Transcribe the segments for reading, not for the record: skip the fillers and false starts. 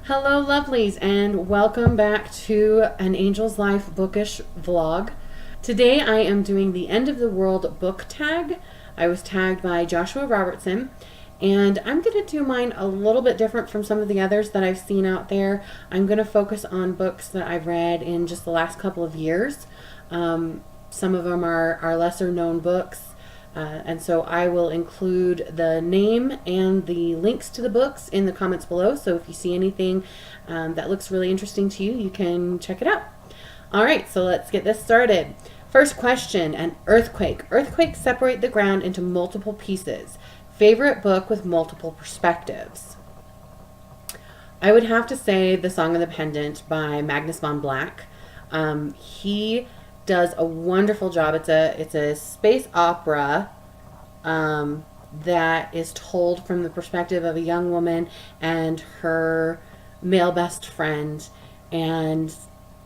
Hello, lovelies, and welcome back to an Angel's Life bookish vlog. Today I am doing the End of the World book tag. I was tagged by Joshua Robertson, and I'm going to do mine a little bit different from some of the others that I've seen out there. I'm going to focus on books that I've read in just the last couple of years. Some of them are lesser known books. And so I will include the name and the links to the books in the comments below. So if you see anything that looks really interesting to you, you can check it out. All right, so let's get this started. First question, an earthquake. Earthquakes separate the ground into multiple pieces. Favorite book with multiple perspectives? I would have to say The Song of the Pendant by Magnus von Black. He does a wonderful job. It's a space opera that is told from the perspective of a young woman and her male best friend, and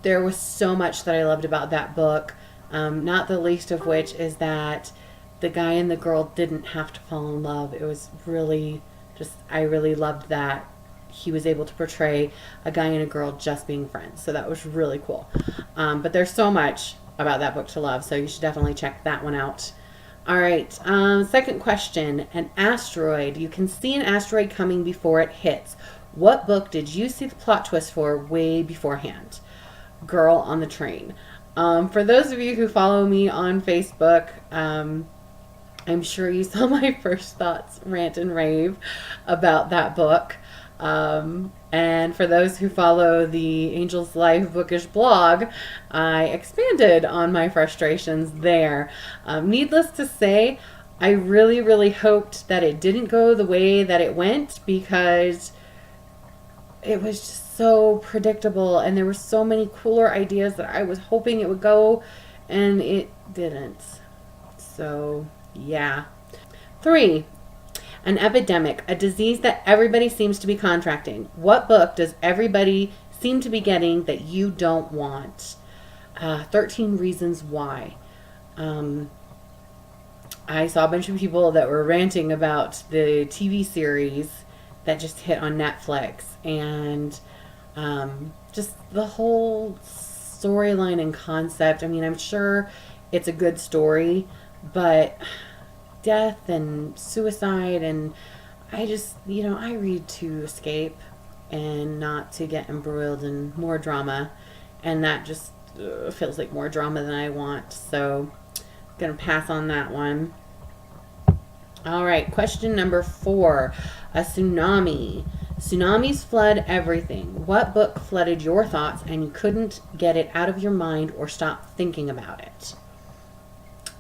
there was so much that I loved about that book, not the least of which is that the guy and the girl didn't have to fall in love. It was really just, I really loved that he was able to portray a guy and a girl just being friends. So that was really cool. But there's so much about that book to love, so you should definitely check that one out. All right, second question, an asteroid. You can see an asteroid coming before it hits. What book did you see the plot twist for way beforehand? Girl on the Train. For those of you who follow me on Facebook, I'm sure you saw my first thoughts rant and rave about that book. And for those who follow the Angel's Life bookish blog, I expanded on my frustrations there. Needless to say, I really, really hoped that it didn't go the way that it went, because it was just so predictable and there were so many cooler ideas that I was hoping it would go, and it didn't. So, yeah. 3. An epidemic, a disease that everybody seems to be contracting. What book does everybody seem to be getting that you don't want? 13 Reasons Why. I saw a bunch of people that were ranting about the TV series that just hit on Netflix, and just the whole storyline and concept. I mean, I'm sure it's a good story, but death and suicide, and I just, I read to escape and not to get embroiled in more drama, and that just feels like more drama than I want, so I'm gonna pass on that one. All right, question number 4, a tsunami. Tsunamis flood everything. What book flooded your thoughts and you couldn't get it out of your mind or stop thinking about it?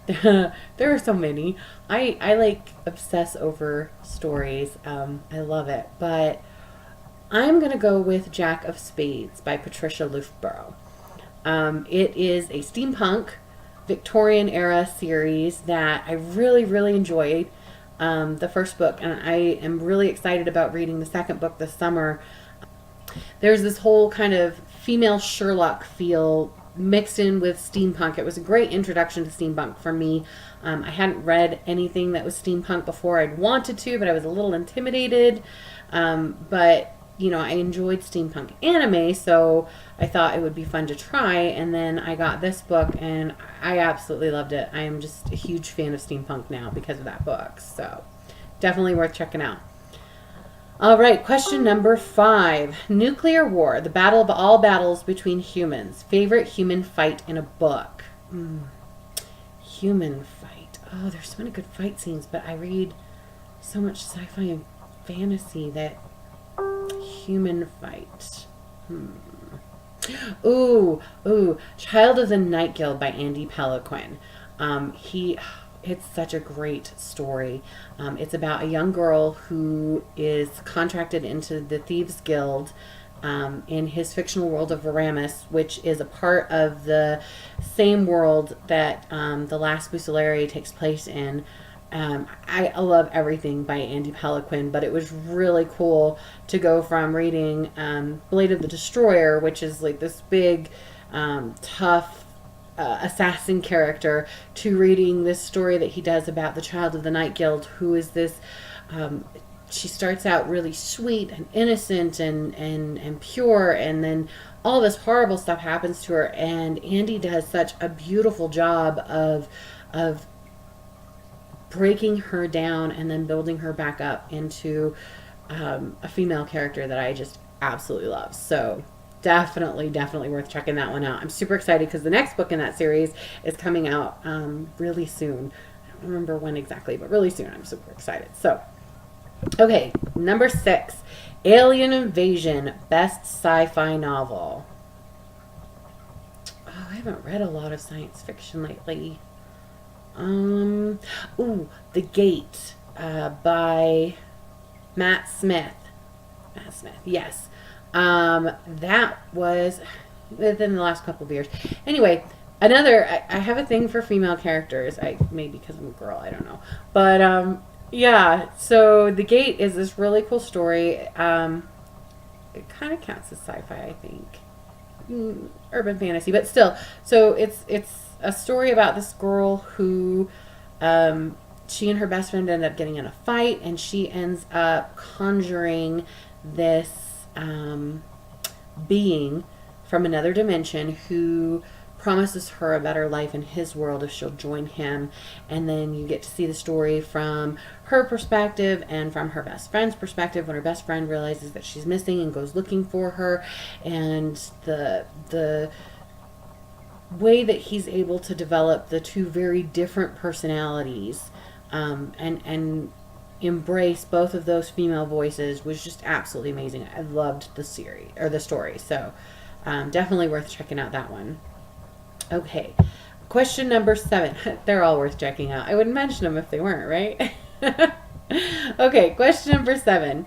There are so many. I like obsess over stories. I love it. But I'm going to go with Jack of Spades by Patricia Loofborough. It is a steampunk Victorian era series that I really, really enjoyed. The first book, and I am really excited about reading the second book this summer. There's this whole kind of female Sherlock feel mixed in with steampunk. It was a great introduction to steampunk for me. I hadn't read anything that was steampunk before. I'd wanted to, but I was a little intimidated. But I enjoyed steampunk anime, so I thought it would be fun to try. And then I got this book, and I absolutely loved it. I am just a huge fan of steampunk now because of that book. So definitely worth checking out. All right, question number 5. Nuclear war, the battle of all battles between humans. Favorite human fight in a book? Human fight. Oh, there's so many good fight scenes, but I read so much sci-fi and fantasy that human fight. Ooh, Child of the Night Guild by Andy Pelequin. It's such a great story. It's about a young girl who is contracted into the Thieves Guild in his fictional world of Veramis, which is a part of the same world that The Last Bucellary takes place in. I love everything by Andy Pelequin, but it was really cool to go from reading Blade of the Destroyer, which is like this big, tough assassin character, to reading this story that he does about the Child of the Night Guild, who is this she starts out really sweet and innocent and pure, and then all this horrible stuff happens to her, and Andy does such a beautiful job of breaking her down and then building her back up into a female character that I just absolutely love. So definitely worth checking that one out. I'm super excited because the next book in that series is coming out really soon. I don't remember when exactly, but really soon. I'm super excited. So, okay, number 6, Alien Invasion, best sci-fi novel. Oh, I haven't read a lot of science fiction lately. The Gate by Matt Smith. Yes. That was within the last couple of years. Anyway, I have a thing for female characters. Maybe because I'm a girl, I don't know. But yeah, so The Gate is this really cool story. It kind of counts as sci-fi, I think. Urban fantasy, but still. So it's a story about this girl who she and her best friend end up getting in a fight, and she ends up conjuring this being from another dimension who promises her a better life in his world if she'll join him. And then you get to see the story from her perspective and from her best friend's perspective when her best friend realizes that she's missing and goes looking for her, and the way that he's able to develop the two very different personalities and embrace both of those female voices was just absolutely amazing. I loved the series or the story, so definitely worth checking out that one. Okay, question number 7. They're all worth checking out. I wouldn't mention them if they weren't, right? Okay, question number 7.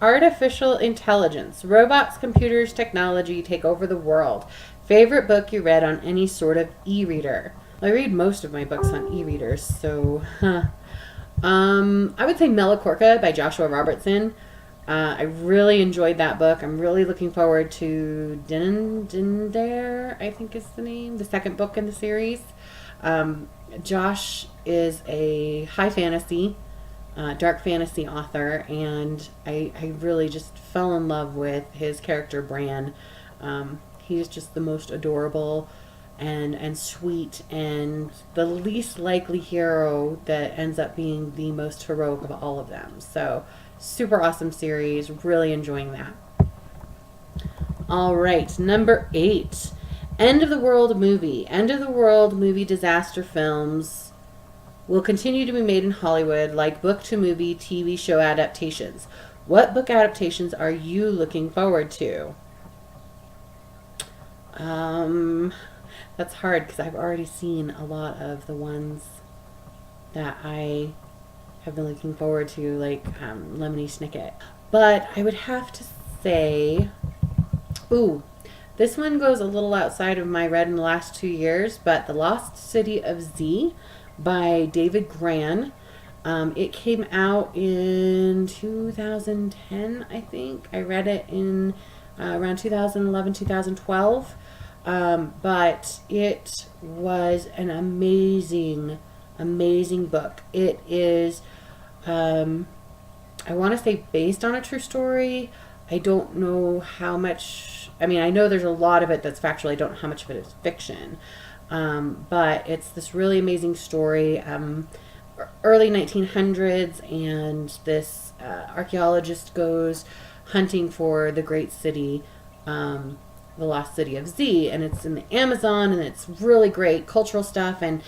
Artificial intelligence. Robots, computers, technology take over the world. Favorite book you read on any sort of e-reader? I read most of my books on e-readers, so I would say Melicorca by Joshua Robertson. I really enjoyed that book. I'm really looking forward to Dindare, I think is the name, the second book in the series. Josh is a high fantasy, dark fantasy author, and I really just fell in love with his character, Bran. He's just the most adorable and sweet, and the least likely hero that ends up being the most heroic of all of them. So, super awesome series. Really enjoying that. All right, number 8. End of the world movie. End of the world movie disaster films will continue to be made in Hollywood like book to movie TV show adaptations. What book adaptations are you looking forward to? That's hard because I've already seen a lot of the ones that I have been looking forward to, like Lemony Snicket. But I would have to say, this one goes a little outside of my read in the last 2 years, but The Lost City of Z by David Gran. It came out in 2010, I think. I read it in around 2011, 2012. But it was an amazing book. It is, I want to say based on a true story. I don't know how much, I mean, I know there's a lot of it that's factual. I don't know how much of it is fiction. But it's this really amazing story, early 1900s, and this archaeologist goes hunting for the great city, the Lost City of Z, and it's in the Amazon, and it's really great cultural stuff. And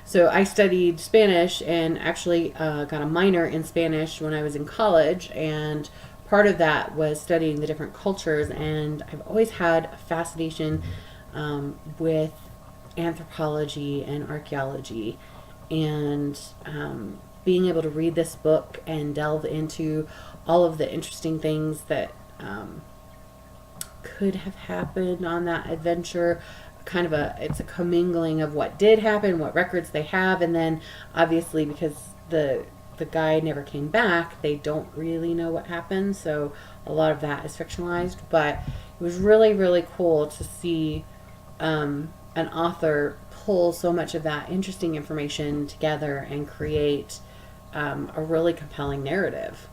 so I studied Spanish and actually got a minor in Spanish when I was in college, and part of that was studying the different cultures. And I've always had a fascination with anthropology and archaeology, and being able to read this book and delve into all of the interesting things that could have happened on that adventure. It's a commingling of what did happen, what records they have, and then obviously because the guy never came back, they don't really know what happened, so a lot of that is fictionalized. But it was really, really cool to see an author pull so much of that interesting information together and create a really compelling narrative.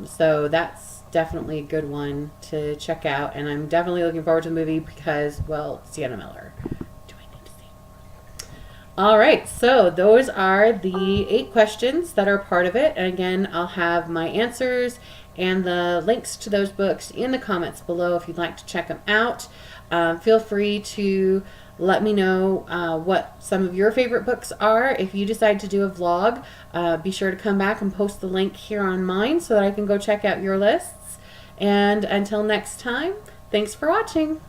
So that's definitely a good one to check out, and I'm definitely looking forward to the movie because, well, Sienna Miller. Do I need to see? All right, so those are the 8 questions that are part of it, and again, I'll have my answers and the links to those books in the comments below if you'd like to check them out. Feel free to let me know what some of your favorite books are. If you decide to do a vlog, be sure to come back and post the link here on mine so that I can go check out your lists. And until next time, thanks for watching.